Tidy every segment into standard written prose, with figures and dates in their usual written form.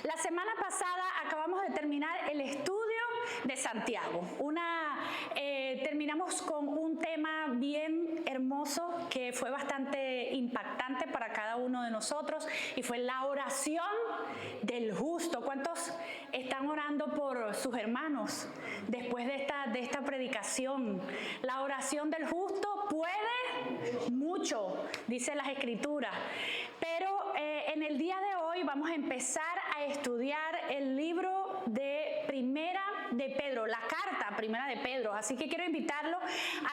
La semana pasada acabamos de terminar el estudio de Santiago. Terminamos con un tema bien hermoso que fue bastante impactante para cada uno de nosotros y fue la oración del justo. ¿Cuántos están orando por sus hermanos después de esta predicación? La oración del justo puede mucho, dice las Escrituras. Pero en el día de hoy vamos a empezar a estudiar el libro de Primera de Pedro, la carta Primera de Pedro. Así que quiero invitarlos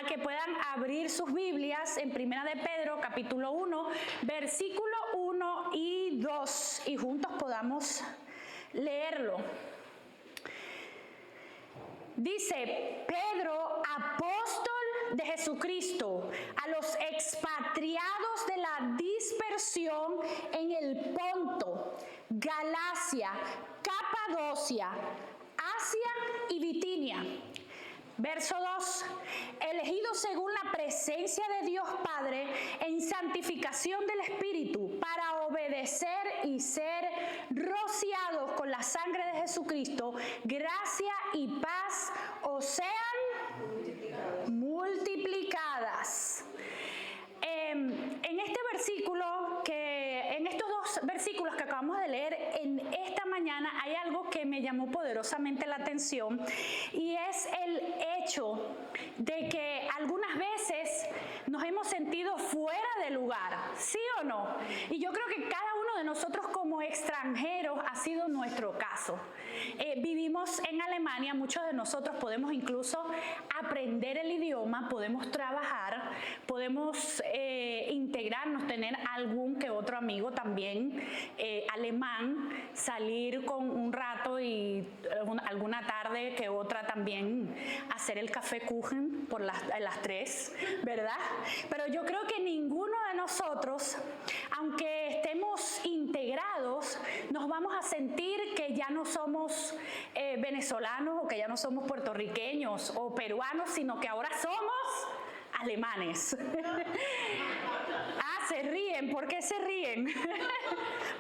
a que puedan abrir sus Biblias en Primera de Pedro, capítulo 1, versículo 1 y 2, y juntos podamos leerlo. Dice: Pedro, apóstol de Jesucristo, a los expatriados de la dispersión en el Ponto, Galacia, Capadocia, Asia y Bitinia. Verso 2: elegidos según la presencia de Dios Padre en santificación del Espíritu para obedecer y ser rociados con la sangre de Jesucristo, gracia y paz os sean multiplicadas. En este versículo, en estos dos versículos que acabamos de leer en esta mañana, hay algo que me llamó poderosamente la atención, y es el hecho de que algunas veces nos hemos sentido fuera de lugar, ¿sí o no? Y yo creo que cada uno de nosotros como extranjeros ha sido nuestro caso. Vivimos en Alemania, muchos de nosotros podemos incluso aprender el idioma, podemos trabajar, podemos integrarnos, tener algún que otro amigo también alemán, salir con un rato y alguna tarde que otra también hacer el café Kuchen por las 3, ¿verdad? Pero yo creo que ninguno de nosotros, aunque estemos integrados, nos vamos a sentir que ya no somos venezolanos o que ya no somos puertorriqueños o peruanos, sino que ahora somos alemanes. Se ríen. ¿Por qué se ríen?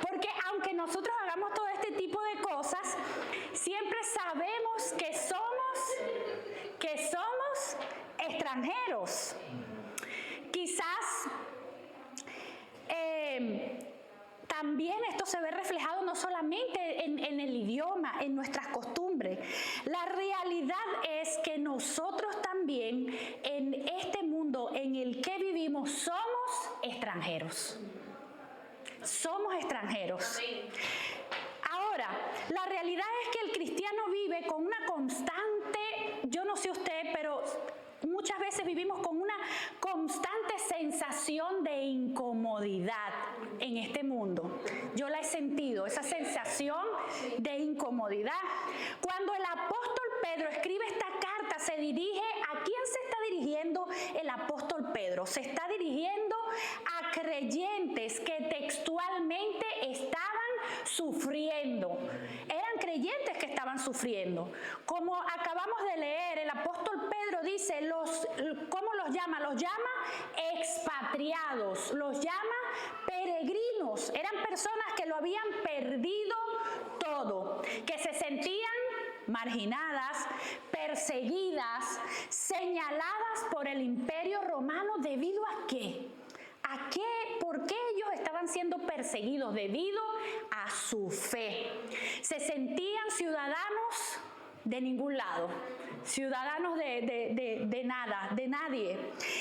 Porque aunque nosotros hagamos todo este tipo de cosas, siempre sabemos que somos extranjeros. Quizás también esto se ve reflejado no solamente en el idioma, en nuestras costumbres. La realidad es que nosotros también en este mundo en el que vivimos somos extranjeros. Somos extranjeros. Ahora, la realidad es que el cristiano vive con una constante, yo no sé usted, pero muchas veces vivimos con una constante sensación de incomodidad en este mundo. Yo la he sentido, esa sensación de incomodidad. Cuando el apóstol Pedro escribe esta carta, se dirige, ¿a quién se está dirigiendo el apóstol Pedro? Se está dirigiendo a creyentes que textualmente estaban sufriendo. Eran creyentes que estaban sufriendo. Como acabamos de leer, el apóstol Pedro dice, ¿cómo los llama? Los llama expatriados, los llama peregrinos. Eran personas que lo habían perdido todo, que se sentían marginadas, perseguidas, señaladas por el Imperio Romano. ¿Debido a qué? ¿A qué? ¿Por qué ellos estaban siendo perseguidos? Debido a su fe. Se sentían ciudadanos de ningún lado, ciudadanos de nada, de nadie.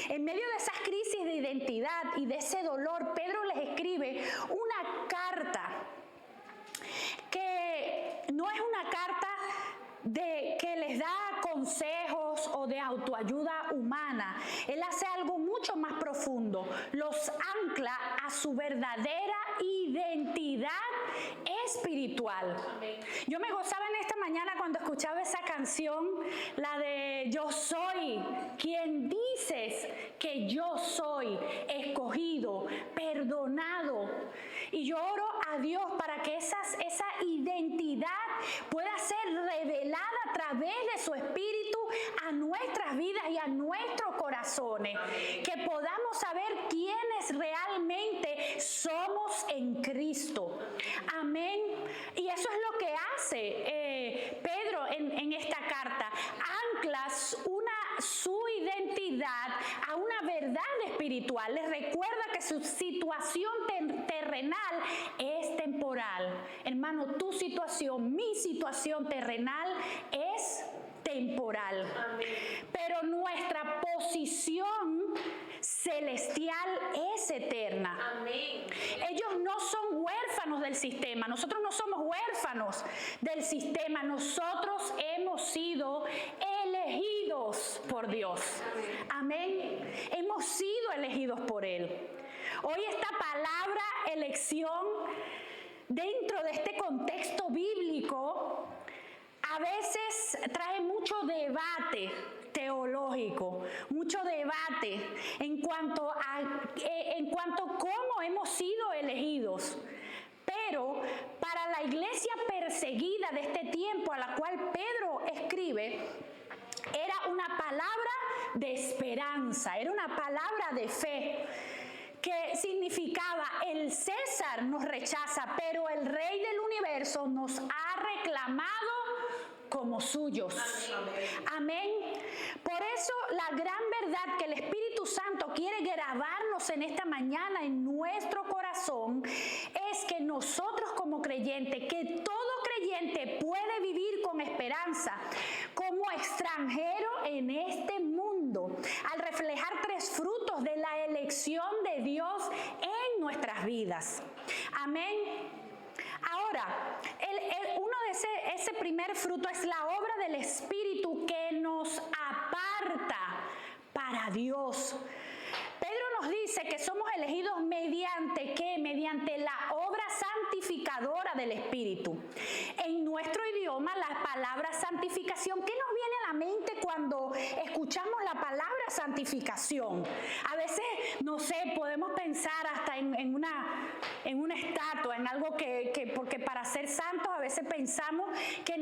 En medio de esas crisis de identidad y de ese dolor, Pedro les escribe una carta que no es una carta que les da consejos o de autoayuda humana. Él hace algo mucho más profundo. Los ancla a su verdadera identidad espiritual. Yo me gozaba en esta mañana cuando escuchaba esa canción, la de Yo soy quien dices que yo soy, escogido, perdonado. Y yo oro a Dios para que esa identidad pueda ser revelada a través de su Espíritu a nuestras vidas y a nuestros corazones. Que podamos saber quiénes realmente somos en Cristo. Amén. Y eso eso es lo que hace Pedro en esta carta. Ancla su identidad a una verdad espiritual. Les recuerda que su situación terrenal es temporal. Hermano, tu situación, mi situación terrenal es temporal. Amén. Pero nuestra posición celestial es eterna. Amén. Ellos no son huérfanos del sistema. Nosotros no somos huérfanos del sistema. Nosotros hemos sido elegidos por Dios. Amén. Hemos sido elegidos por Él. Hoy esta palabra elección dentro de este contexto bíblico a veces trae mucho debate teológico, mucho debate en cuanto a cómo hemos sido elegidos. Pero para la iglesia perseguida de este tiempo a la cual Pedro escribe, era una palabra de esperanza, era una palabra de fe, que significaba: el César nos rechaza, pero el Rey del universo nos ha reclamado como suyos. Amén. Por eso la gran verdad que el Espíritu Santo quiere grabarnos en esta mañana en nuestro corazón es que nosotros como creyentes, que todo creyente puede vivir con esperanza como extranjero en este mundo, al reflejar tres frutos de la elección de Dios en nuestras vidas. Amén. Ahora, uno de ese primer fruto es la obra del Espíritu que nos aparta para Dios. Pedro nos dice que somos elegidos mediante ¿qué? Mediante la obra santificadora del Espíritu. En nuestro idioma, la palabra santificación, ¿qué nos viene a la mente cuando escuchamos la palabra santificación? A veces, no sé, podemos pensar hasta en una estatua, en algo porque para ser santos a veces pensamos que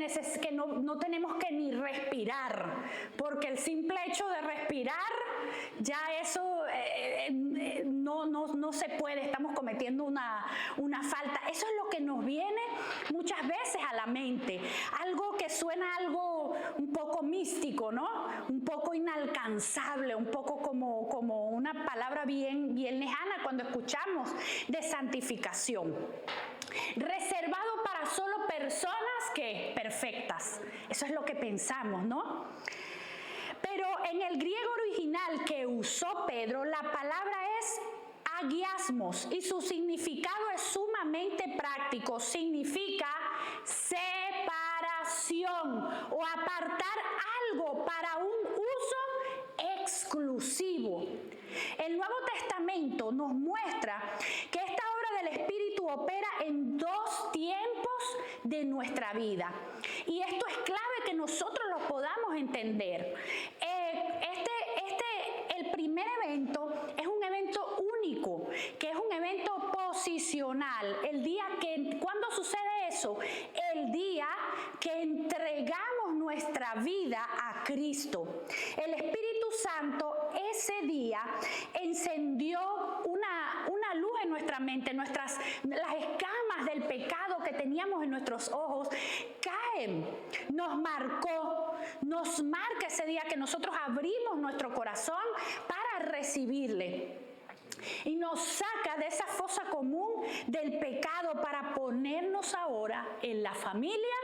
no tenemos que ni respirar, porque el simple hecho de respirar, ya eso no se puede, estamos cometiendo una falta. Eso es lo que nos viene muchas veces a la mente, algo que suena algo un poco místico, ¿no? Un poco inalcanzable, un poco como una palabra bien lejana cuando escuchamos de santificación. Reservado para solo personas que perfectas. Eso es lo que pensamos, ¿no? Pero en el griego original que usó Pedro, la palabra es agiasmos y su significado es sumamente práctico. Significa separación o apartar algo para un uso exclusivo. El Nuevo Testamento nos muestra que esta obra del Espíritu opera en dos tiempos de nuestra vida. Y esto es clave que nosotros lo podamos entender. El primer evento es un evento único, que es un evento posicional. ¿Cuándo sucede eso? El día que entregamos nuestra vida a Cristo. El Espíritu Santo ese día encendió una luz en nuestra mente. Las escamas del pecado que teníamos en nuestros ojos caen. Nos marca ese día que nosotros abrimos nuestro corazón para recibirle. Y nos saca de esa fosa común del pecado para ponernos ahora en la familia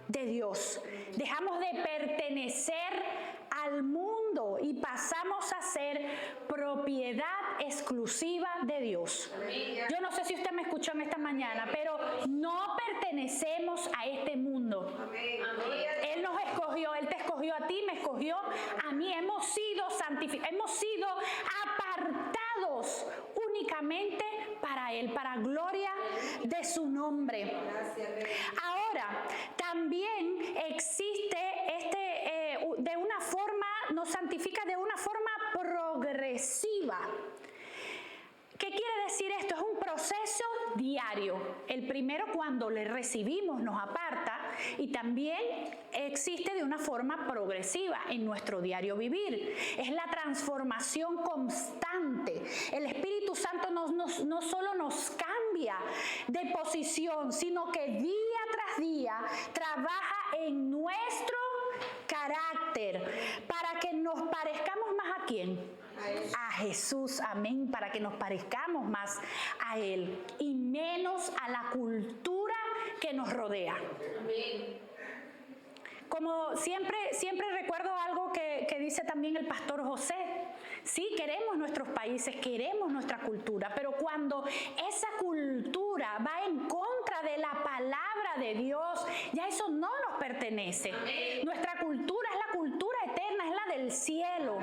de Dios. Dejamos de pertenecer al mundo y pasamos a ser propiedad exclusiva de Dios. Yo no sé si usted me escuchó en esta mañana, pero no pertenecemos a este mundo. Él nos escogió, Él te escogió a ti, me escogió a mí. Hemos sido santificados, hemos sido apartados únicamente para Él, para gloria de su nombre. Ahora, también existe nos santifica de una forma progresiva. ¿Qué quiere decir esto? Es un proceso diario. El primero, cuando le recibimos, nos aparta, y también existe de una forma progresiva en nuestro diario vivir. Es la transformación constante. El Espíritu Santo no solo nos cambia de posición, sino que día tras tras día trabaja en nuestro carácter para que nos parezcamos más ¿a quién? A Jesús, amén, para que nos parezcamos más a Él y menos a la cultura que nos rodea. Amén. Como siempre recuerdo algo que dice también el pastor José. Sí, queremos nuestros países, queremos nuestra cultura, pero cuando esa cultura va en contra de la palabra de Dios, ya eso no nos pertenece. Amén. Nuestra cultura es la cultura eterna, es la del cielo.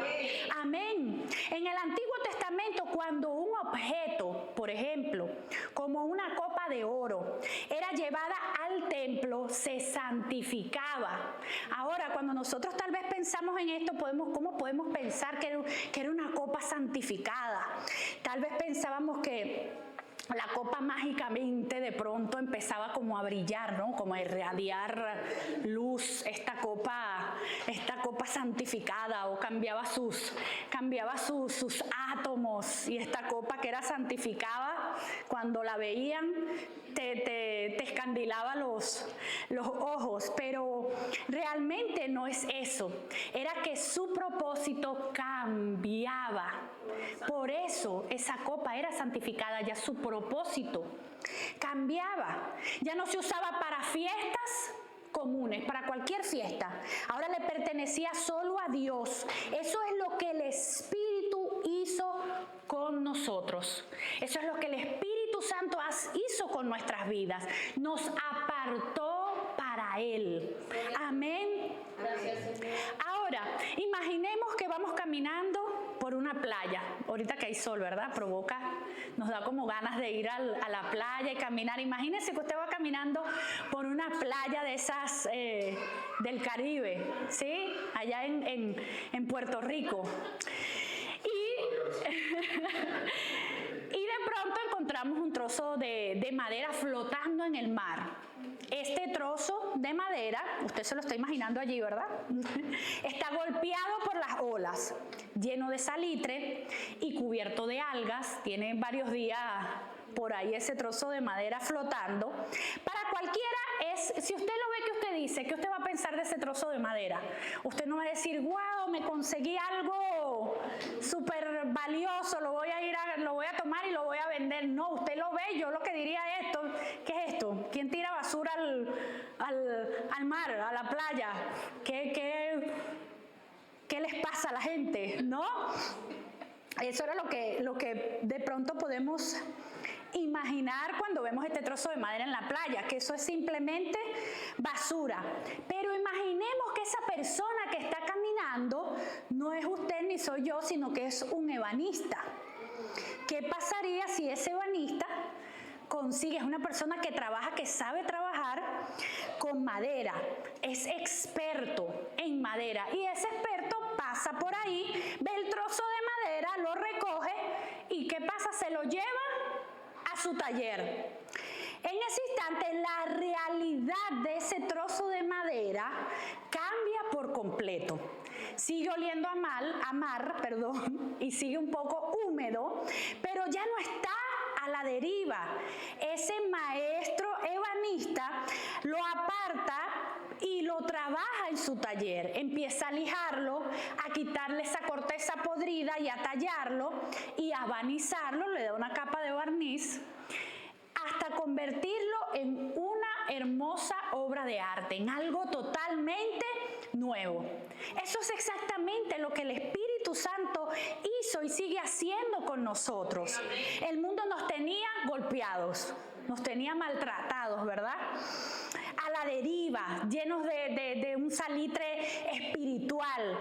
Amén. En el Antiguo Testamento, cuando un objeto, por ejemplo, como una copa de oro, era llevada al templo, se santificaba. Ahora, cuando nosotros tal vez pensamos en esto, ¿cómo podemos pensar que era una copa santificada? Tal vez pensábamos que la copa mágicamente de pronto empezaba como a brillar, ¿no? Como a irradiar luz, esta copa santificada, o cambiaba sus átomos, y esta copa que era santificada, cuando la veían te escandilaba los ojos, pero realmente no es eso. Era que su propósito cambiaba. Por eso esa copa era santificada, ya su propósito cambiaba. Ya no se usaba para fiestas comunes, para cualquier fiesta. Ahora le pertenecía solo a Dios. Eso es lo que el Espíritu hizo con nosotros. Eso es lo que el Espíritu Santo hizo con nuestras vidas. Nos apartó para Él. Amén. Gracias, Señor. Ahora, imaginemos que vamos caminando por una playa. Ahorita que hay sol, ¿verdad? Nos da como ganas de ir a la playa y caminar. Imagínense que usted va caminando por una playa de esas del Caribe, ¿sí? Allá en Puerto Rico. Y de pronto encontramos un trozo de madera flotando en el mar. Este trozo de madera, usted se lo está imaginando allí, ¿verdad? Está golpeado por las olas, lleno de salitre y cubierto de algas. Tiene varios días por ahí ese trozo de madera flotando. Para cualquiera si usted lo ve, que usted dice, ¿qué usted va a pensar de ese trozo de madera? Usted no va a decir, wow, me conseguí algo súper valioso, lo voy a tomar y lo voy a vender. No, usted lo ve. Yo lo que diría es esto, ¿qué es esto? ¿Quién tira basura al mar, a la playa? ¿Qué les pasa a la gente? ¿No? Eso era lo que de pronto podemos imaginar cuando vemos este trozo de madera en la playa, que eso es simplemente basura. Pero imaginemos que esa persona que está caminando no es usted ni soy yo, sino que es un ebanista. ¿Qué pasaría si ese ebanista es una persona que sabe trabajar con madera, es experto en madera, y ese experto pasa por ahí, ve el trozo de madera, lo recoge y ¿qué pasa? Se lo lleva a su taller. En ese instante la realidad de ese trozo de madera cambia por completo. Sigue oliendo a mar, y sigue un poco húmedo, pero ya no está a la deriva. Ese maestro ebanista lo aparta y lo trabaja en su taller. Empieza a lijarlo, a quitarle esa corteza podrida y a tallarlo y a barnizarlo, le da una capa de barniz, hasta convertirlo en una hermosa obra de arte, en algo totalmente nuevo. Eso es exactamente lo que el Espíritu Santo hizo y sigue haciendo con nosotros. El mundo nos tenía golpeados, nos tenía maltratados, ¿verdad? A la deriva, llenos de un salitre espiritual,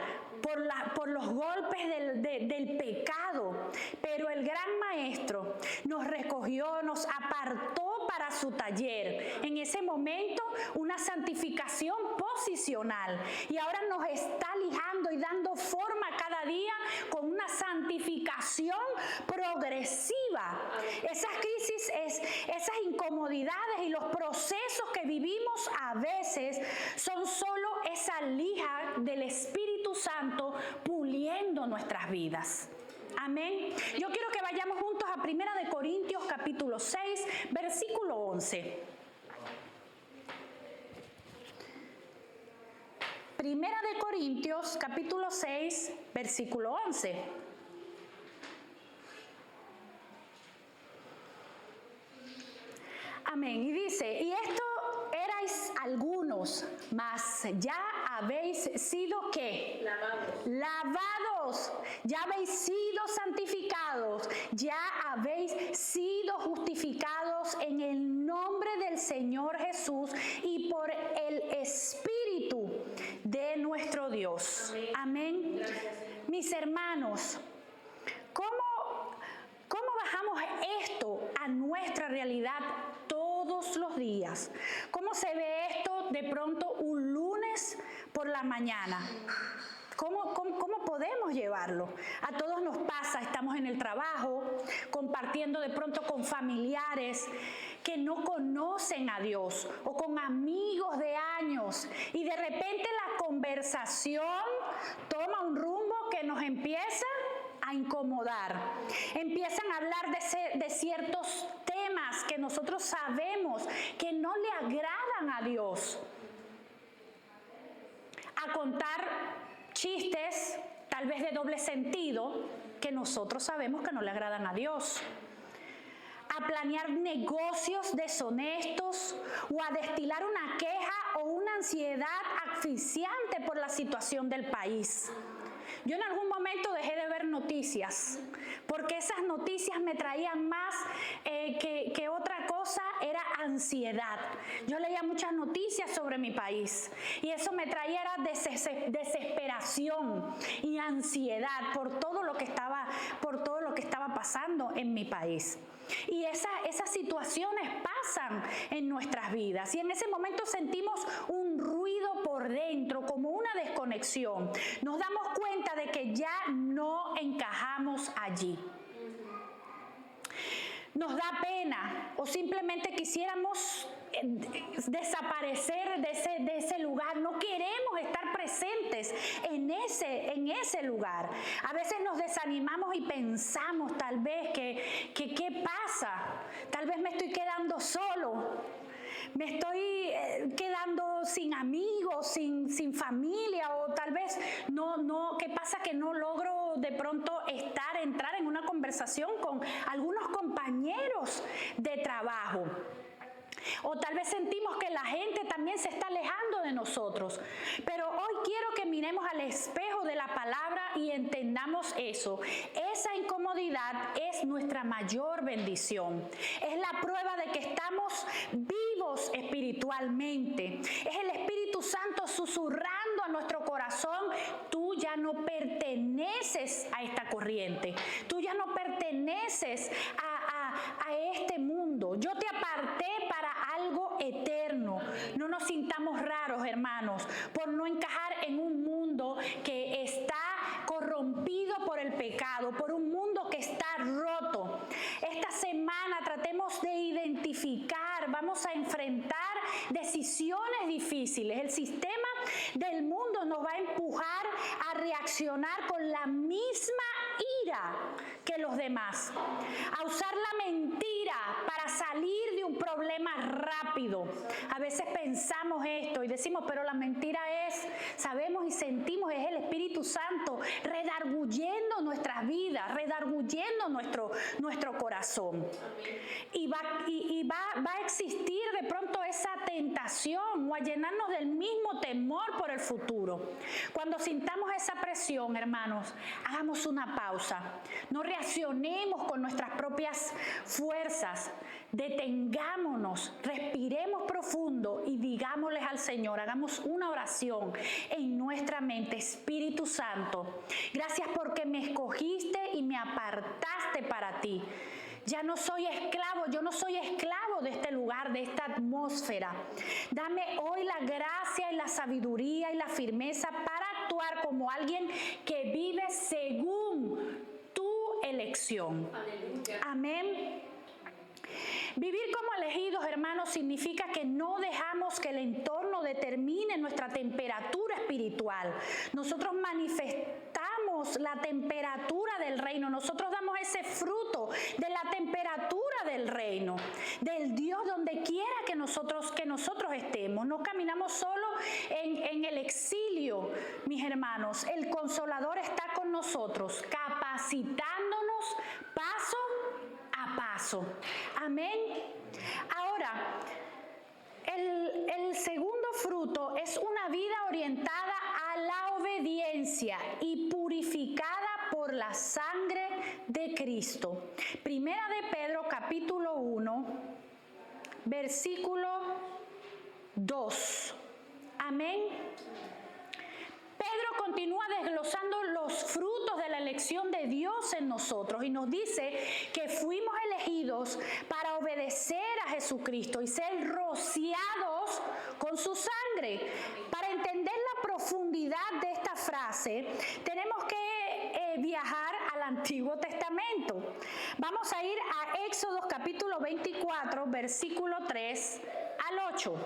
por los golpes del pecado. Pero el gran maestro nos recogió, nos apartó para su taller. En ese momento, una santificación posicional. Y ahora nos está lijando y dando forma cada día con una santificación progresiva. Esas crisis, esas incomodidades y los procesos que vivimos a veces son solo esa lija del Espíritu Santo puliendo nuestras vidas. Amén. Yo quiero que vayamos juntos a 1 Corintios capítulo 6, versículo 11. Primera de Corintios, capítulo 6, versículo 11. Amén. Y dice, y esto erais algunos, mas ya habéis sido ¿qué? Lavados. Ya habéis sido santificados. Ya habéis sido justificados en el nombre del Señor Jesús y por el Espíritu de nuestro Dios. Amén. Mis hermanos, ¿cómo bajamos esto a nuestra realidad todos los días? ¿Cómo se ve esto de pronto un lunes por la mañana? ¿Cómo podemos llevarlo? A todos nos pasa, estamos en el trabajo, compartiendo de pronto con familiares que no conocen a Dios o con amigos de años y de repente la conversación toma un rumbo que nos empieza a incomodar. Empiezan a hablar de ciertos temas que nosotros sabemos que no le agradan a Dios. A contar chistes, tal vez de doble sentido, que nosotros sabemos que no le agradan a Dios. A planear negocios deshonestos o a destilar una queja o una ansiedad asfixiante por la situación del país. Yo en algún momento dejé de ver noticias, porque esas noticias me traían más que otra cosa, era ansiedad. Yo leía muchas noticias sobre mi país y eso me traía era desesperación y ansiedad por todo lo que estaba pasando en mi país. Y esas situaciones pasan en nuestras vidas y en ese momento sentimos un ruido por dentro, como una desconexión. Nos damos cuenta de que ya no encajamos allí. Nos da pena o simplemente quisiéramos desaparecer de ese lugar. No queremos estar presentes en ese lugar. A veces nos desanimamos y pensamos tal vez que ¿qué pasa? Tal vez me estoy quedando solo. Me estoy quedando sin amigos, sin familia, o tal vez no, ¿qué pasa? Que no logro de pronto entrar en una conversación con algunos compañeros de trabajo. O tal vez sentimos que la gente también se está alejando de nosotros. Pero hoy quiero que miremos al espejo de la palabra y entendamos eso. Esa incomodidad es nuestra mayor bendición. Es la prueba de que estamos vivos espiritualmente. Es el Espíritu Santo susurrando a nuestro corazón: tú ya no perteneces a esta corriente. Tú ya no perteneces a este mundo. Yo te aparté para algo eterno. No nos sintamos raros, hermanos, por no encajar en un mundo que está corrompido por el pecado, por un mundo que está roto. Esta semana tratemos de identificar, vamos a enfrentar decisiones difíciles. El sistema del mundo nos va a empujar a reaccionar con la misma ira que los demás, a usar la mentira para salir de un problema rápido. A veces pensamos esto y decimos, pero la mentira sabemos y sentimos, es el Espíritu Santo redarguyendo nuestras vidas, redarguyendo nuestro corazón. Y va a existir de pronto esa tentación o a llenarnos del mismo temor por el futuro. Cuando sintamos esa presión, hermanos, hagamos una pausa. No reaccionemos con nuestras propias fuerzas. Detengámonos, respiremos profundo y digámosles al Señor, hagamos una oración en nuestra mente. Espíritu Santo, gracias porque me escogiste y me apartaste para ti. Ya no soy esclavo, yo no soy esclavo de este lugar, de esta atmósfera. Dame hoy la gracia y la sabiduría y la firmeza para actuar como alguien que vive según tu elección. Aleluya. Amén. Vivir como elegidos, hermanos, significa que no dejamos que el entorno determine nuestra temperatura espiritual. Nosotros manifestamos la temperatura del reino. Nosotros damos ese fruto de la temperatura del reino, del Dios donde quiera que nosotros estemos. No caminamos solo en el exilio mis hermanos, el Consolador está con nosotros, capacitándonos paso a paso. Amén. Ahora, el segundo fruto es una vida orientada a la obediencia y purificada por la sangre de Cristo. Primera de Pedro, capítulo 1, versículo 2. Amén. Pedro continúa desglosando los frutos de la elección de Dios en nosotros y nos dice que fuimos elegidos para obedecer a Jesucristo y ser rociados con su sangre. Para entender la profundidad de esta frase, tenemos que viajar al Antiguo Testamento. Vamos a ir a Éxodo capítulo 24, versículo 3 al 8.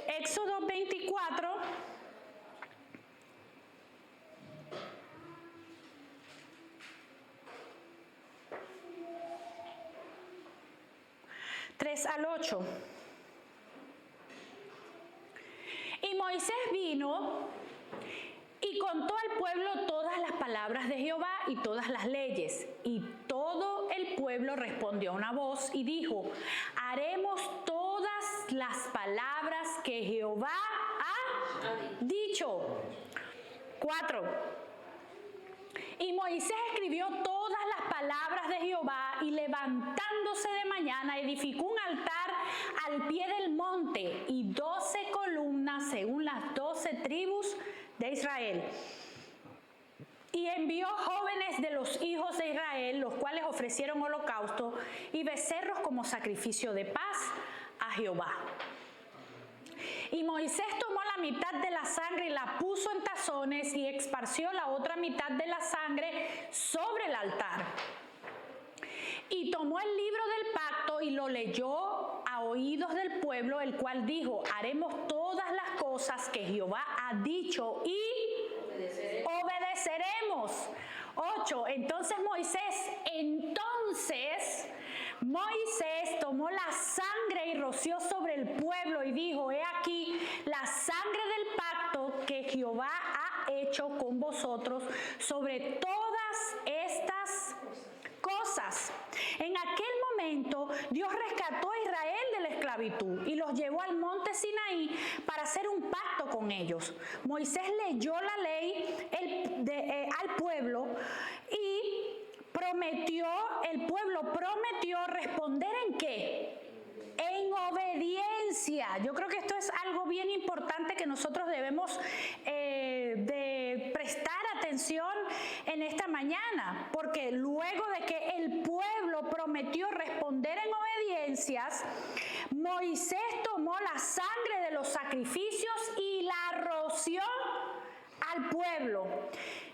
Éxodo 24, al 8. Y Moisés vino y contó al pueblo todas las palabras de Jehová y todas las leyes. Y todo el pueblo respondió a una voz y dijo: haremos todas las palabras que Jehová ha dicho. 4. Y Moisés escribió todas las palabras de Jehová y levantándose de mañana edificó un altar al pie del monte y 12 columnas según las 12 tribus de Israel. Y envió jóvenes de los hijos de Israel, los cuales ofrecieron holocausto y becerros como sacrificio de paz a Jehová. Y Moisés tomó la mitad de la sangre y la puso en tazones y esparció la otra mitad de la sangre sobre el altar. Y tomó el libro del pacto y lo leyó a oídos del pueblo, el cual dijo: haremos todas las cosas que Jehová ha dicho y obedeceremos. 8. Entonces Moisés tomó la sangre y roció sobre el pueblo y dijo: he aquí la sangre del pacto que Jehová ha hecho con vosotros sobre todas estas cosas. En aquel momento Dios rescató a Israel de la esclavitud y los llevó al monte Sinaí para hacer un pacto con ellos. Moisés leyó la ley al pueblo y el pueblo prometió responder ¿en qué? En obediencia. Yo creo que esto es algo bien importante que nosotros debemos de prestar atención en esta mañana, porque luego de que el pueblo prometió responder en obediencias, Moisés tomó la sangre de los sacrificios y la roció al pueblo.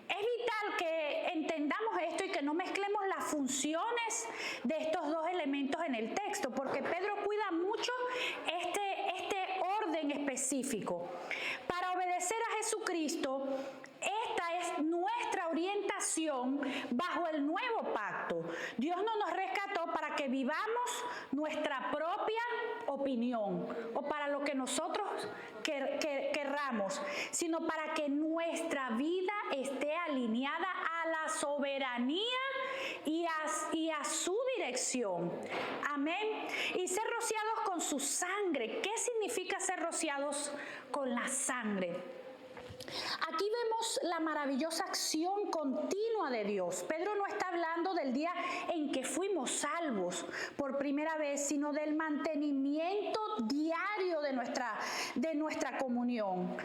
Es vital que entendamos esto y que no mezclemos las funciones de estos dos elementos en el texto, porque Pedro cuida mucho este orden específico. Para obedecer a Jesucristo, esta es nuestra orientación bajo el nuevo pacto. Dios no nos rescató para que vivamos nuestra propia opinión o para lo que nosotros querramos, sino para que nuestra vida esté alineada a la soberanía y a su dirección. Amén. Y ser rociados con su sangre. ¿Qué significa ser rociados con la sangre? Aquí vemos la maravillosa acción continua de Dios. Pedro no está hablando del día en que fuimos salvos por primera vez, sino del mantenimiento diario de nuestra comunión.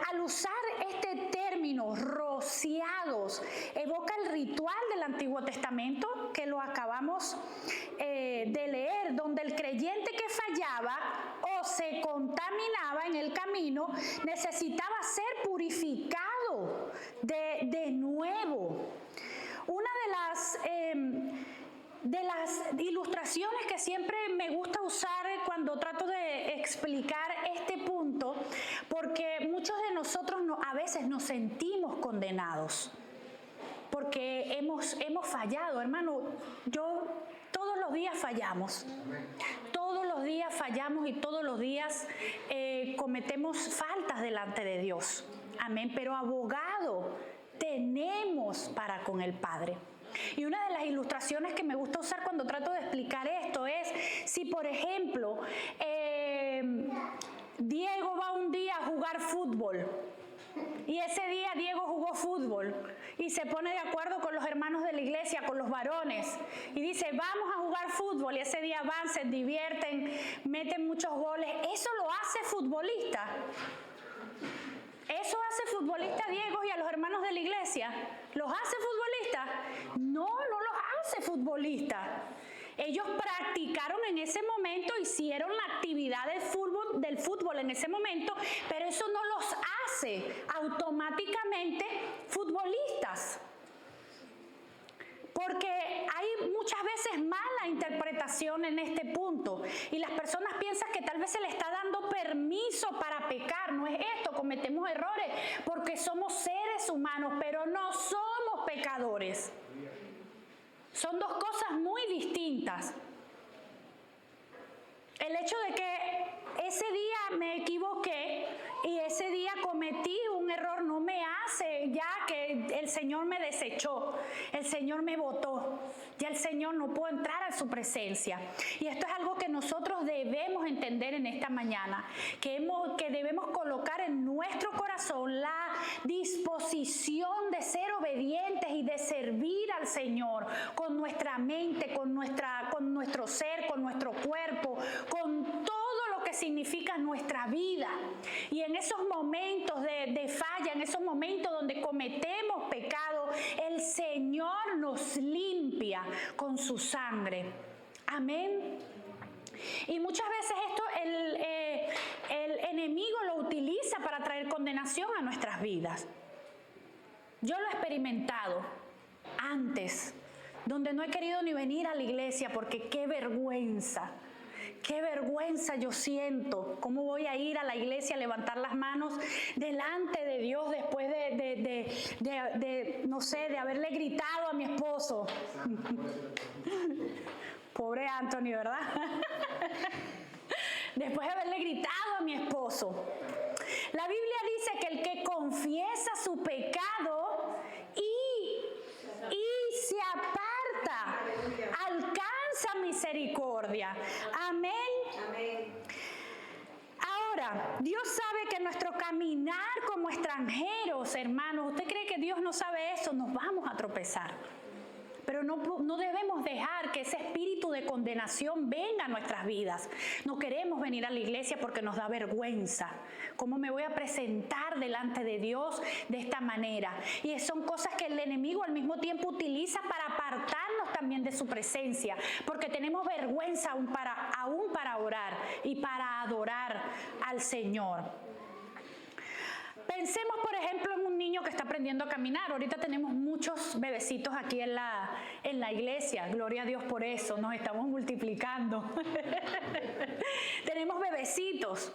Al usar este término, rociados, evoca el ritual del Antiguo Testamento, que lo acabamos de leer, donde el creyente que fallaba o se contaminaba en el camino necesitaba ser purificado de nuevo. Una de las ilustraciones que siempre me gusta usar cuando trato de explicar este punto, porque muchos de nosotros a veces nos sentimos condenados, porque hemos fallado, hermano. Todos los días fallamos. Todos los días fallamos y todos los días cometemos faltas delante de Dios. Amén. Pero abogado tenemos para con el Padre. Y una de las ilustraciones que me gusta usar cuando trato de explicar esto es, si por ejemplo Diego va un día a jugar fútbol, y ese día Diego jugó fútbol y se pone de acuerdo con los hermanos de la iglesia, con los varones, y dice, vamos a jugar fútbol, y ese día van, se divierten, meten muchos goles. ¿Eso lo hace futbolista? ¿Eso hace futbolista a Diego y a los hermanos de la iglesia? ¿Los hace futbolistas? No, no los hace futbolistas. Ellos practicaron en ese momento, hicieron la actividad del fútbol en ese momento, pero eso no los hace automáticamente futbolistas. Porque hay muchas veces mala interpretación en este punto y las personas piensan que tal vez se le está dando permiso para pecar. No es esto, cometemos errores porque somos seres humanos, pero no somos pecadores. Son dos cosas muy distintas. El hecho de que ese día me equivoqué y ese día cometí un error no me hace ya que el Señor me desechó, el Señor me botó, ya el Señor no puedo entrar a su presencia. Y esto es algo que nosotros debemos entender en esta mañana, que debemos colocar en nuestro corazón la disposición de ser obedientes y de servir al Señor con nuestra mente, con nuestro ser, con nuestro cuerpo, con todo lo que significa nuestra vida. Y en esos momentos de falla, en esos momentos donde cometemos pecado, el Señor nos limpia con su sangre. Amén. Y muchas veces esto el enemigo lo utiliza para traer condenación a nuestras vidas. Yo lo he experimentado antes, donde no he querido ni venir a la iglesia porque qué vergüenza yo siento. ¿Cómo voy a ir a la iglesia a levantar las manos delante de Dios después no sé, de haberle gritado a mi esposo? Pobre Anthony, ¿verdad? Después de haberle gritado a mi esposo. La Biblia dice que el que confiesa su pecado y se aparta, alcanza misericordia. Amén. Ahora, Dios sabe que nuestro caminar como extranjeros, hermanos, ¿usted cree que Dios no sabe eso? Nos vamos a tropezar. Pero no debemos dejar que ese espíritu de condenación venga a nuestras vidas. No queremos venir a la iglesia porque nos da vergüenza. ¿Cómo me voy a presentar delante de Dios de esta manera? Y son cosas que el enemigo al mismo tiempo utiliza para apartarnos también de su presencia, porque tenemos vergüenza aún para orar y para adorar al Señor. Pensemos, por ejemplo, en un niño que está aprendiendo a caminar. Ahorita tenemos muchos bebecitos aquí en la iglesia. Gloria a Dios por eso. Nos estamos multiplicando. Tenemos bebecitos.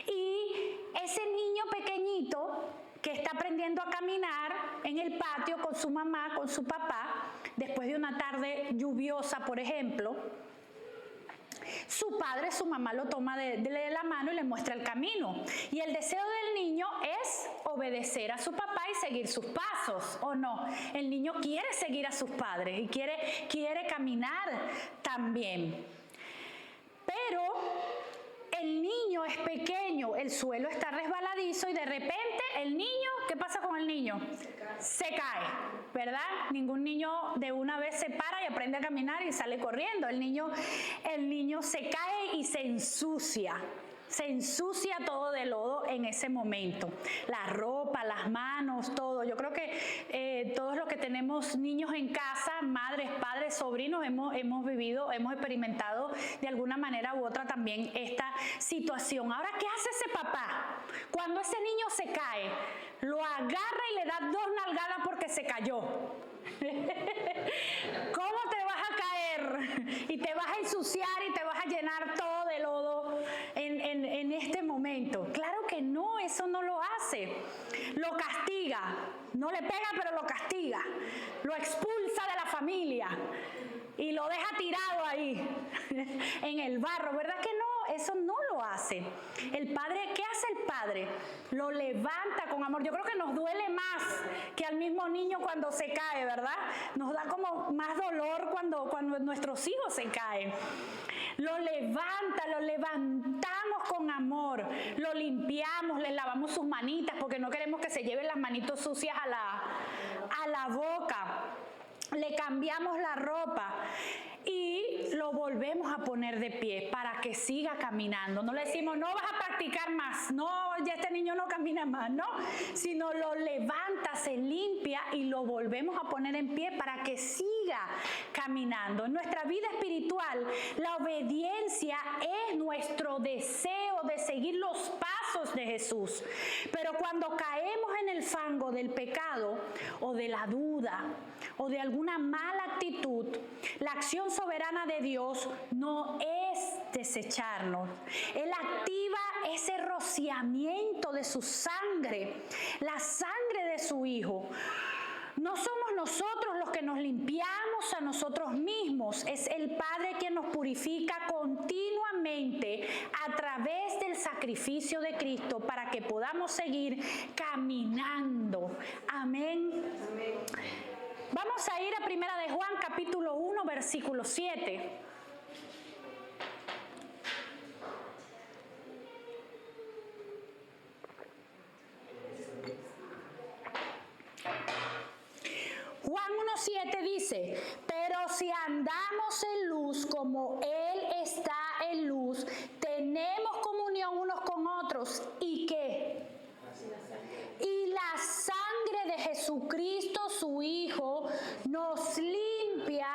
Y ese niño pequeñito que está aprendiendo a caminar en el patio con su mamá, con su papá, después de una tarde lluviosa, por ejemplo, su padre, su mamá lo toma de la mano y le muestra el camino. Y el deseo del niño es obedecer a su papá y seguir sus pasos, ¿o no? El niño quiere seguir a sus padres y quiere caminar también. Pero el niño es pequeño, el suelo está resbaladizo y de repente el niño, ¿qué pasa con el niño? Se cae, ¿verdad? Ningún niño de una vez se para y aprende a caminar y sale corriendo. El niño se cae y se ensucia todo de lodo en ese momento. La ropa, las manos, todo. Yo creo que todos los que tenemos niños en casa, madres, padres, sobrinos, hemos experimentado de alguna manera u otra también esta situación. Ahora, ¿qué hace ese papá? Cuando ese niño se cae, lo agarra y le da 2 nalgadas porque se cayó. ¿Cómo te vas a caer? Y te vas a ensuciar y te vas a llenar todo de lodo No le pega, pero lo castiga. Lo expulsa de la familia y lo deja tirado ahí en el barro. ¿Verdad que no? Eso no lo hace. El padre, ¿qué hace el padre? Lo levanta con amor. Yo creo que nos duele más que al mismo niño cuando se cae, ¿verdad? Nos da como más dolor cuando nuestros hijos se caen. Lo levanta, lo levantamos con amor, lo limpiamos, le lavamos sus manitas porque no queremos que se lleven las manitos sucias a la boca. Le cambiamos la ropa y lo volvemos a poner de pie para que siga caminando. No le decimos, no vas a practicar más, no, ya este niño no camina más, no, sino lo levanta, se limpia y lo volvemos a poner en pie para que siga caminando. En nuestra vida espiritual, la obediencia es nuestro deseo de seguir los pasos de Jesús. Pero cuando caemos en el fango del pecado o de la duda o de alguna mala actitud, la acción soberana de Dios no es desecharnos. Él activa ese rociamiento de su sangre, la sangre de su Hijo. No somos nosotros los que nos limpiamos a nosotros mismos, es el Padre quien nos purifica continuamente a través del sacrificio de Cristo para que podamos seguir caminando. Amén. Amén. Vamos a ir a Primera de Juan, capítulo 1, versículo 7. Juan 1:7 dice, pero si andamos en luz como Él está en luz, tenemos comunión unos con otros. ¿Y qué? Y la sangre de Jesucristo, su Hijo, nos limpia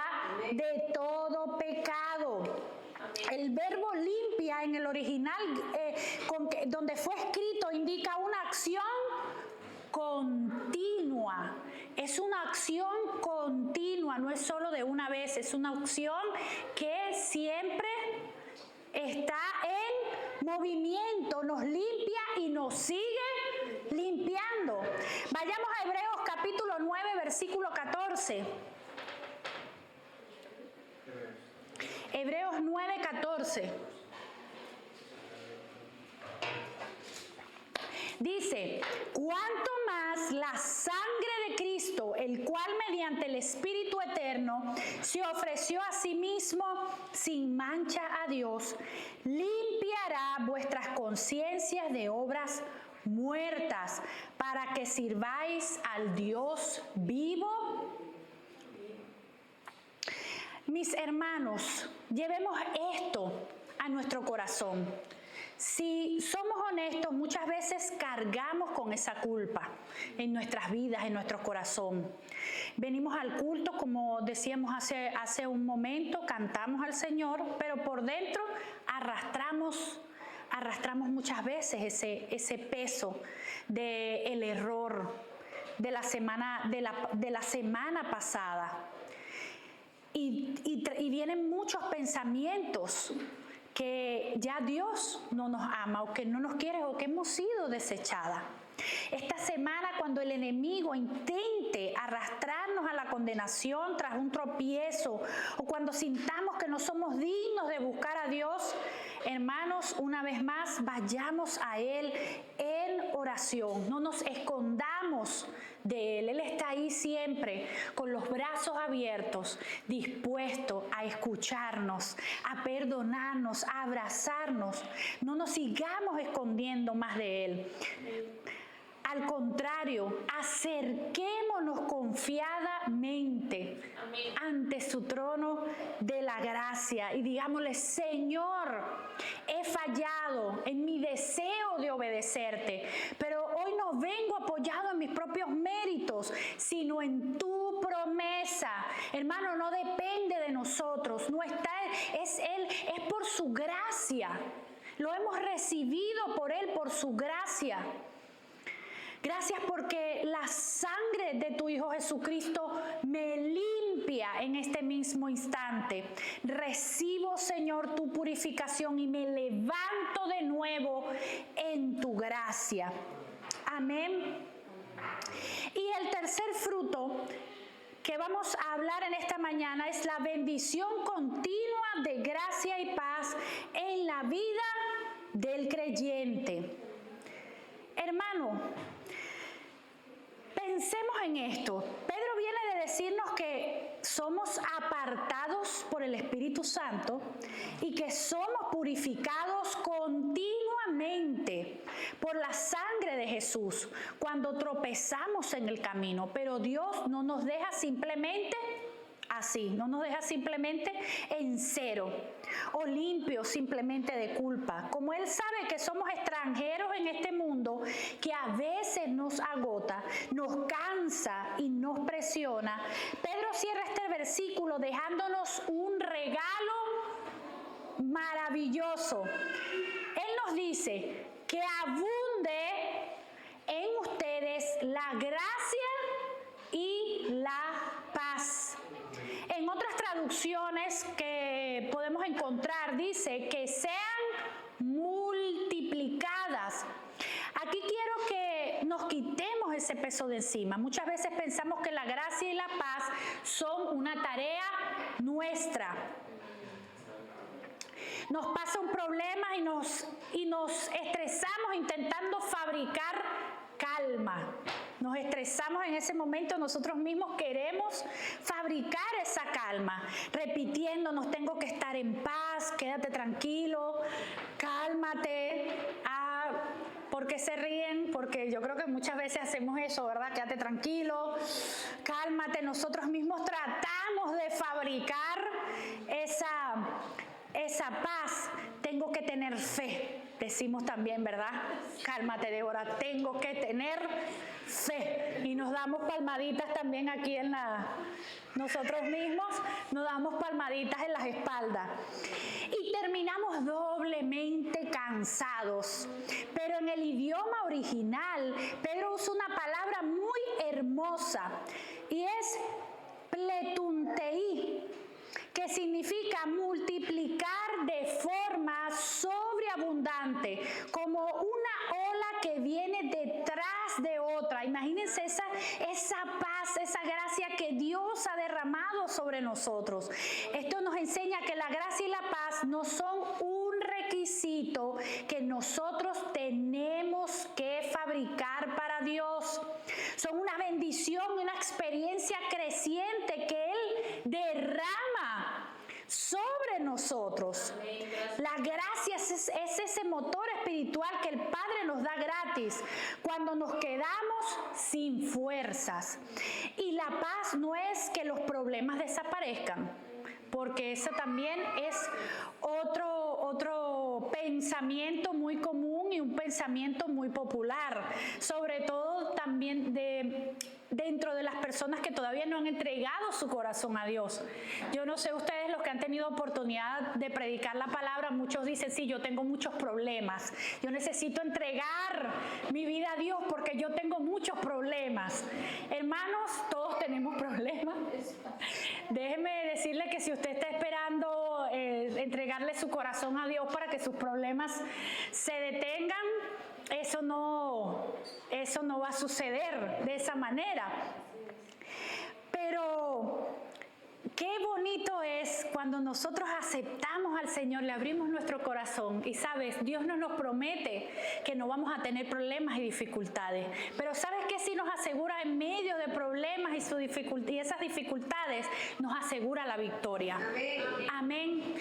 de todo pecado. El verbo limpia en el original, donde fue escrito, indica una acción continua. Es una acción continua, no es solo de una vez, es una acción que siempre está en movimiento, nos limpia y nos sigue limpiando. Vayamos a Hebreos capítulo 9, versículo 14. Hebreos 9, 14. Dice, cuanto más la sangre de Cristo, el cual mediante el Espíritu Eterno se ofreció a sí mismo sin mancha a Dios, limpiará vuestras conciencias de obras muertas para que sirváis al Dios vivo. Mis hermanos, llevemos esto a nuestro corazón. Si somos honestos, muchas veces cargamos con esa culpa en nuestras vidas, en nuestro corazón. Venimos al culto, como decíamos hace un momento, cantamos al Señor, pero por dentro arrastramos muchas veces ese peso del error de la semana pasada. Y vienen muchos pensamientos que ya Dios no nos ama o que no nos quiere o que hemos sido desechadas. Esta semana, cuando el enemigo intente arrastrarnos a la condenación tras un tropiezo o cuando sintamos que no somos dignos de buscar a Dios, hermanos, una vez más, vayamos a Él en oración. No nos escondamos de Él. Él está ahí siempre con los brazos abiertos, dispuesto a escucharnos, a perdonarnos, a abrazarnos. No nos sigamos escondiendo más de Él. Al contrario, acerquémonos confiadamente ante su trono de la gracia y digámosle, Señor, he fallado en mi deseo de obedecerte, pero hoy no vengo apoyado en mis propios méritos, sino en tu promesa. Hermano, no depende de nosotros, no está, es Él, es por su gracia. Lo hemos recibido por Él, por su gracia. Gracias porque la sangre de tu Hijo Jesucristo me limpia en este mismo instante. Recibo, Señor, tu purificación y me levanto de nuevo en tu gracia. Amén. Y el tercer fruto que vamos a hablar en esta mañana es la bendición continua de gracia y paz en la vida del creyente. Hermano, pensemos en esto. Pedro viene de decirnos que somos apartados por el Espíritu Santo y que somos purificados continuamente por la sangre de Jesús cuando tropezamos en el camino. Pero Dios no nos deja simplemente así, no nos deja simplemente en cero o limpios simplemente de culpa. Como Él sabe que somos extranjeros en este mundo que a veces nos agota, nos cansa y nos presiona, Pedro cierra este versículo dejándonos un regalo maravilloso. Él nos dice que abunde en ustedes la gracia y la paz. En otras traducciones que podemos encontrar dice que sean multiplicadas. Aquí quiero que nos quitemos ese peso de encima. Muchas veces pensamos que la gracia y la paz son una tarea nuestra. Nos pasa un problema y nos estresamos intentando fabricar calma. Nos estresamos en ese momento, nosotros mismos queremos fabricar esa calma, repitiéndonos: tengo que estar en paz, quédate tranquilo, cálmate. ¿Por qué se ríen? Porque yo creo que muchas veces hacemos eso, ¿verdad? Quédate tranquilo, cálmate. Nosotros mismos tratamos de fabricar esa paz. Tengo que tener fe, decimos también, ¿verdad? Cálmate, Débora, tengo que tener fe. Y nos damos palmaditas también aquí nosotros mismos nos damos palmaditas en las espaldas. Y terminamos doblemente cansados. Pero en el idioma original, Pedro usa una palabra muy hermosa y es pletuntei, que significa multiplicar de forma sobreabundante, como una ola que viene detrás de otra. Imagínense esa paz, esa gracia que Dios ha derramado sobre nosotros. Esto nos enseña que la gracia y la paz no son un requisito que nosotros tenemos que fabricar para Dios. Son una bendición, una experiencia creciente que Él derrama sobre nosotros. La gracia es ese motor espiritual que el Padre nos da gratis cuando nos quedamos sin fuerzas. Y la paz no es que los problemas desaparezcan, porque eso también es otro pensamiento muy común y un pensamiento muy popular, sobre todo también dentro de las personas que todavía no han entregado su corazón a Dios. Yo no sé ustedes, los que han tenido oportunidad de predicar la palabra, muchos dicen: sí, yo tengo muchos problemas, yo necesito entregar mi vida a Dios porque yo tengo muchos problemas. Hermanos, todos tenemos problemas. Déjeme decirle que si usted está esperando entregarle su corazón a Dios para que sus problemas se detengan, eso no va a suceder de esa manera. Pero qué bonito es cuando nosotros aceptamos al Señor, le abrimos nuestro corazón y, ¿sabes? Dios no nos promete que no vamos a tener problemas y dificultades. Pero ¿sabes qué sí nos asegura en medio de problemas y esas dificultades? Nos asegura la victoria. Amén.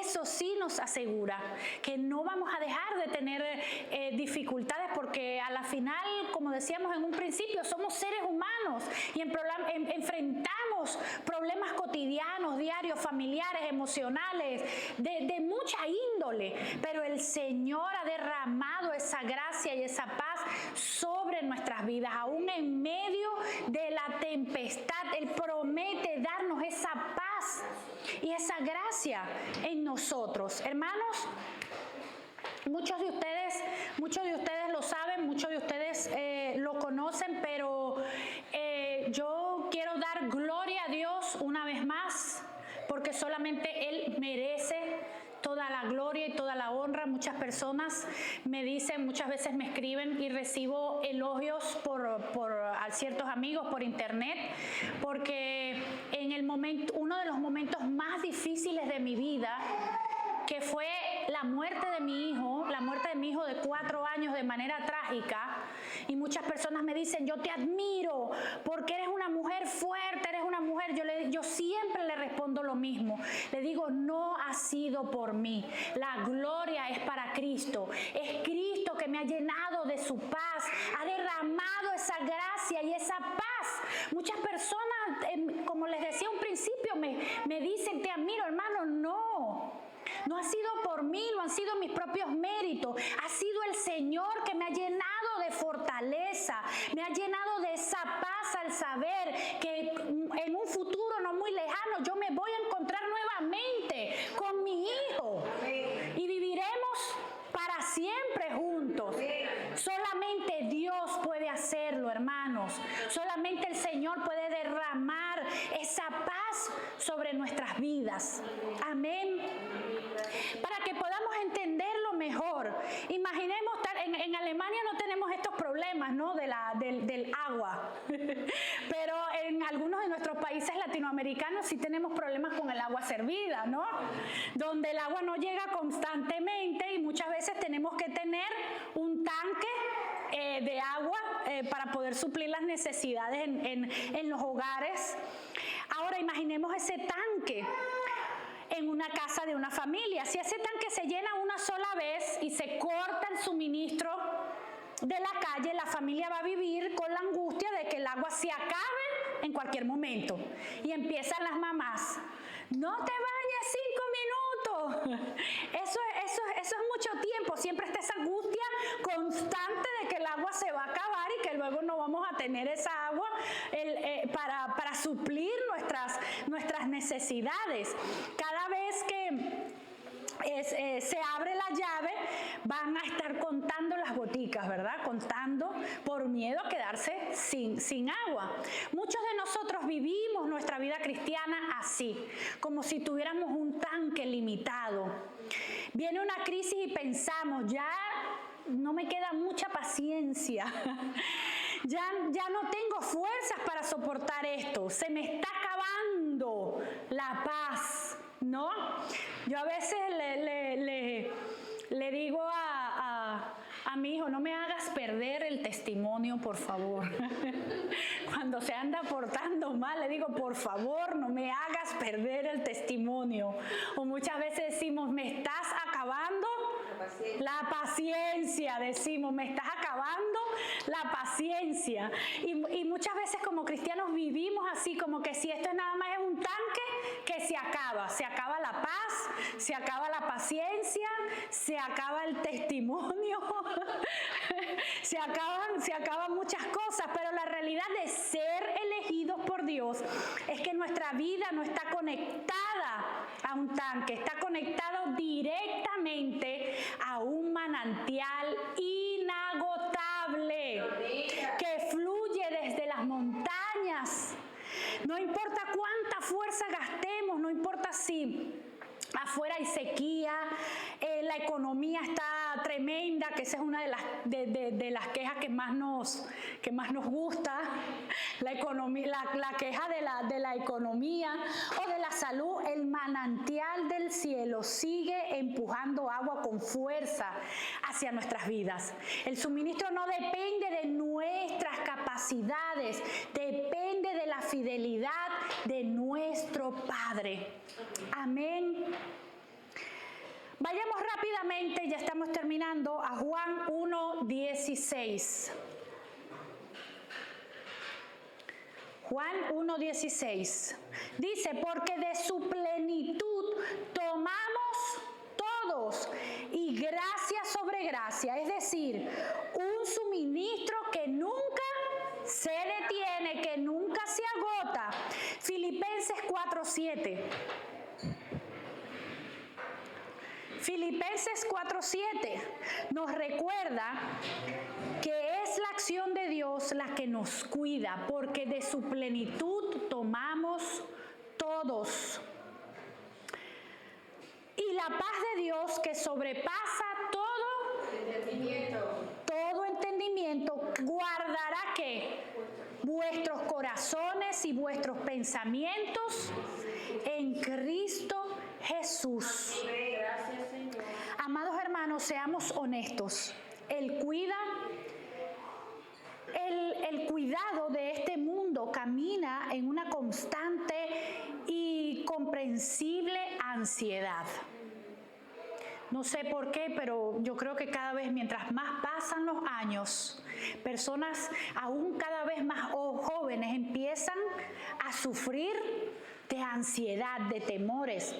Eso sí nos asegura que no vamos a dejar de tener dificultades, porque a la final, como decíamos en un principio, somos seres humanos y enfrentamos problemas cotidianos, diarios, familiares, emocionales, de mucha índole, pero el Señor ha derramado esa gracia y esa paz sobre nuestras vidas, aún en medio de la tempestad. Él promete darnos esa paz y esa gracia en nosotros. Hermanos, muchos de ustedes lo saben, muchos de ustedes lo conocen, pero yo quiero dar gloria a Dios una vez más, porque solamente Él merece toda la gloria y toda la honra. Muchas personas me dicen, muchas veces me escriben y recibo elogios a ciertos amigos por internet, porque en el momento, uno de los momentos más difíciles de mi vida, que fue la muerte de mi hijo de 4 años de manera trágica, y muchas personas me dicen, yo te admiro porque eres una mujer fuerte, eres una mujer. Yo siempre le respondo lo mismo. Le digo, no ha sido por mí. La gloria es para Cristo. Es Cristo que me ha llenado de su paz, ha derramado esa gracia y esa paz. Muchas personas, como les decía a un principio, me dicen, te admiro, hermano. No ha sido por mí, no han sido mis propios méritos. Ha sido el Señor que me ha llenado de fortaleza, me ha llenado de esa paz al saber que en un futuro no muy lejano yo me voy a encontrar nuevamente con mi hijo y viviremos para siempre juntos. Solamente Dios puede hacerlo, hermanos. Solamente el Señor puede derramar esa paz sobre nuestras vidas. Amén. Para que podamos entenderlo mejor, imaginemos, en Alemania no tenemos estos problemas, ¿no? del agua, pero en algunos de nuestros países latinoamericanos sí tenemos problemas con el agua servida, ¿no? Donde el agua no llega constantemente y muchas veces tenemos que tener un tanque de agua para poder suplir las necesidades en los hogares. Ahora imaginemos ese tanque en una casa de una familia. Si ese tanque se llena una sola vez y se corta el suministro de la calle, la familia va a vivir con la angustia de que el agua se acabe en cualquier momento. Y empiezan las mamás, no te bañes 5 minutos. Eso es mucho tiempo. Siempre está esa angustia constante de que el agua se va a acabar y que luego no vamos a tener esa agua para suplir nuestras necesidades. Cada vez que se abre la llave, van a estar contando las goticas, ¿verdad? Contando por miedo a quedarse sin agua. Muchos de nosotros vivimos nuestra vida cristiana así, como si tuviéramos un tanque limitado. Viene una crisis y pensamos, ya no me queda mucha paciencia. Ya no tengo fuerzas para soportar esto. Se me está acabando la paz, ¿no? Yo a veces le digo a mi hijo, no me hagas perder el testimonio, por favor. Cuando se anda portando mal, le digo, por favor, no me hagas perder el testimonio. O muchas veces decimos, me estás acabando la paciencia, decimos, me estás acabando la paciencia. Y muchas veces como cristianos vivimos así, como que si esto nada más es un tanque que se acaba la paz, se acaba la paciencia, se acaba el testimonio, se acaban muchas cosas, pero la realidad de ser elegidos por Dios es que nuestra vida no está conectada a un tanque, está conectado directamente a un manantial inagotable que fluye desde las montañas. No importa cuánta fuerza gastemos, no importa si afuera hay sequía, la economía está tremenda, que esa es una de las quejas que más nos gusta, la queja de la economía o de la salud. El manantial del cielo sigue empujando agua con fuerza hacia nuestras vidas. El suministro no depende de nuestras capacidades, depende de la fidelidad de nuestro Padre. Amén. Vayamos rápidamente, ya estamos terminando, a Juan 1:16. Juan 1:16. Dice, porque de su plenitud tomamos todos y gracia sobre gracia. Es decir, un suministro que nunca se detiene, que nunca se agota. Filipenses 4:7. Filipenses 4:7 nos recuerda que es la acción de Dios la que nos cuida, porque de su plenitud tomamos todos. Y la paz de Dios que sobrepasa todo entendimiento, guardará ¿qué? Vuestros corazones y vuestros pensamientos en Cristo Jesús. Amados hermanos, seamos honestos. El cuidado de este mundo camina en una constante y comprensible ansiedad. No sé por qué, pero yo creo que cada vez, mientras más pasan los años, personas aún cada vez más jóvenes empiezan a sufrir de ansiedad, de temores.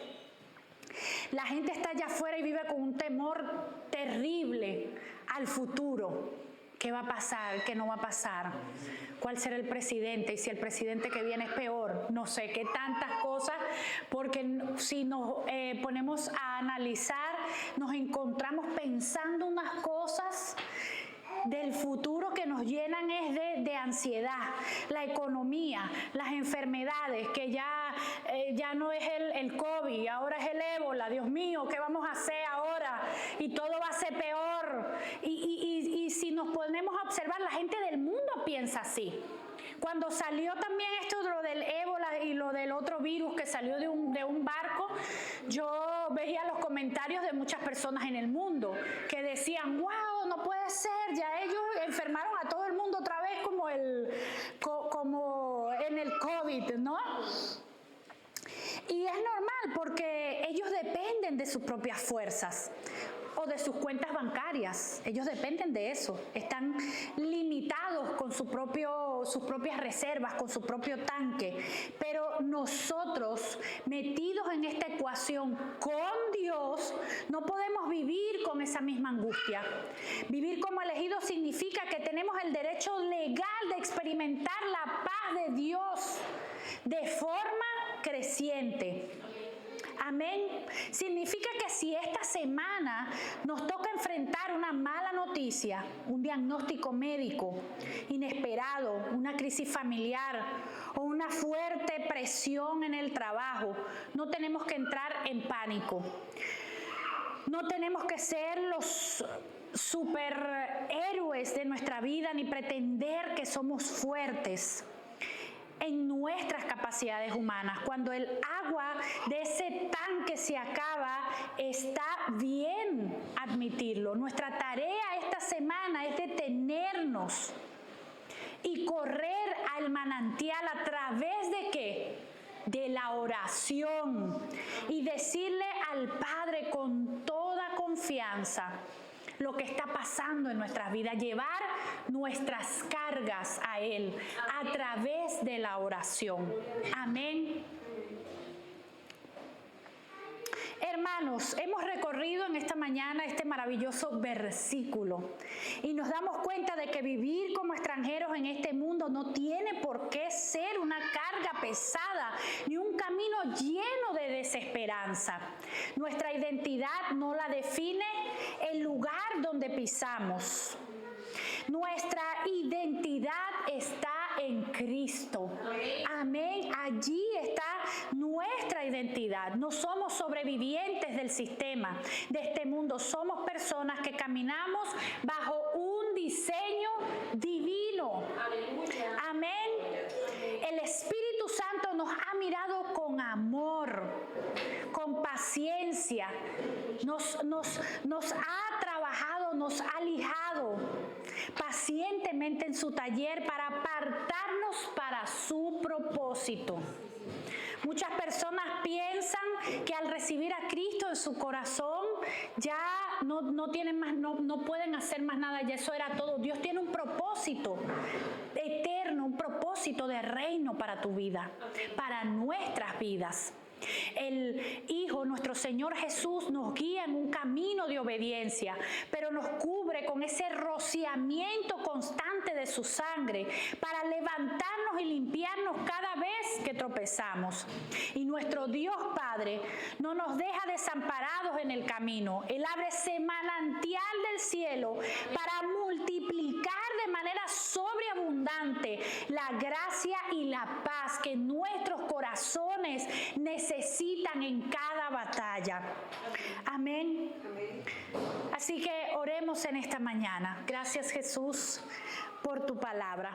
La gente está allá afuera y vive con un temor terrible al futuro. ¿Qué va a pasar? ¿Qué no va a pasar? ¿Cuál será el presidente? Y si el presidente que viene es peor. No sé qué tantas cosas, porque si nos ponemos a analizar, nos encontramos pensando unas cosas del futuro que nos llenan es de ansiedad. La economía, las enfermedades, que ya no es el COVID, ahora es el ébola. Dios mío, ¿qué vamos a hacer ahora? Y todo va a ser peor. Y si nos ponemos a observar, la gente del mundo piensa así. Cuando salió también esto de lo del ébola y lo del otro virus que salió de un barco, yo veía los comentarios de muchas personas en el mundo que decían, wow, no puede ser, ya ellos enfermaron a todo el mundo otra vez como en el COVID, ¿no? Y es normal porque ellos dependen de sus propias fuerzas o de sus cuentas bancarias. Ellos dependen de eso. Están limitados con sus propias reservas, con su propio tanque. Pero nosotros, metidos en esta ecuación con Dios, no podemos vivir con esa misma angustia. Vivir como elegidos significa que tenemos el derecho legal de experimentar la paz de Dios de forma creciente. Amén. Significa que si esta semana nos toca enfrentar una mala noticia, un diagnóstico médico inesperado, una crisis familiar o una fuerte presión en el trabajo, no tenemos que entrar en pánico. No tenemos que ser los superhéroes de nuestra vida ni pretender que somos fuertes en nuestras capacidades humanas. Cuando el agua de ese tanque se acaba, está bien admitirlo. Nuestra tarea esta semana es detenernos y correr al manantial a través de ¿qué? De la oración y decirle al Padre con toda confianza lo que está pasando en nuestras vidas, llevar nuestras cargas a Él a través de la oración. Amén. Hermanos, hemos recorrido en esta mañana este maravilloso versículo y nos damos cuenta de que vivir como extranjeros en este mundo no tiene por qué ser una carga pesada ni un camino lleno de desesperanza. Nuestra identidad no la define el lugar donde pisamos. Nuestra identidad está en Cristo. Amén. Allí está nuestra identidad. No somos sobrevivientes del sistema, de este mundo. Somos personas que caminamos bajo un diseño divino. Amén. El Espíritu Santo nos ha mirado con amor, con paciencia. Nos ha trabajado, nos ha lijado pacientemente en su taller para apartarnos para su propósito. Muchas personas piensan que al recibir a Cristo en su corazón ya no tienen más, no pueden hacer más nada, ya eso era todo. Dios tiene un propósito eterno, un propósito de reino para tu vida, para nuestras vidas. El Hijo, nuestro Señor Jesús, nos guía en un camino de obediencia, pero nos cubre con ese rociamiento constante de su sangre para levantarnos y limpiarnos cada vez que tropezamos. Y nuestro Dios Padre no nos deja desamparados en el camino. Él abre ese manantial del cielo para multiplicar de manera sobreabundante la gracia y la paz que nuestros corazones necesitan en cada batalla. batalla. Amén. Así que oremos en esta mañana. Gracias, Jesús, por tu palabra.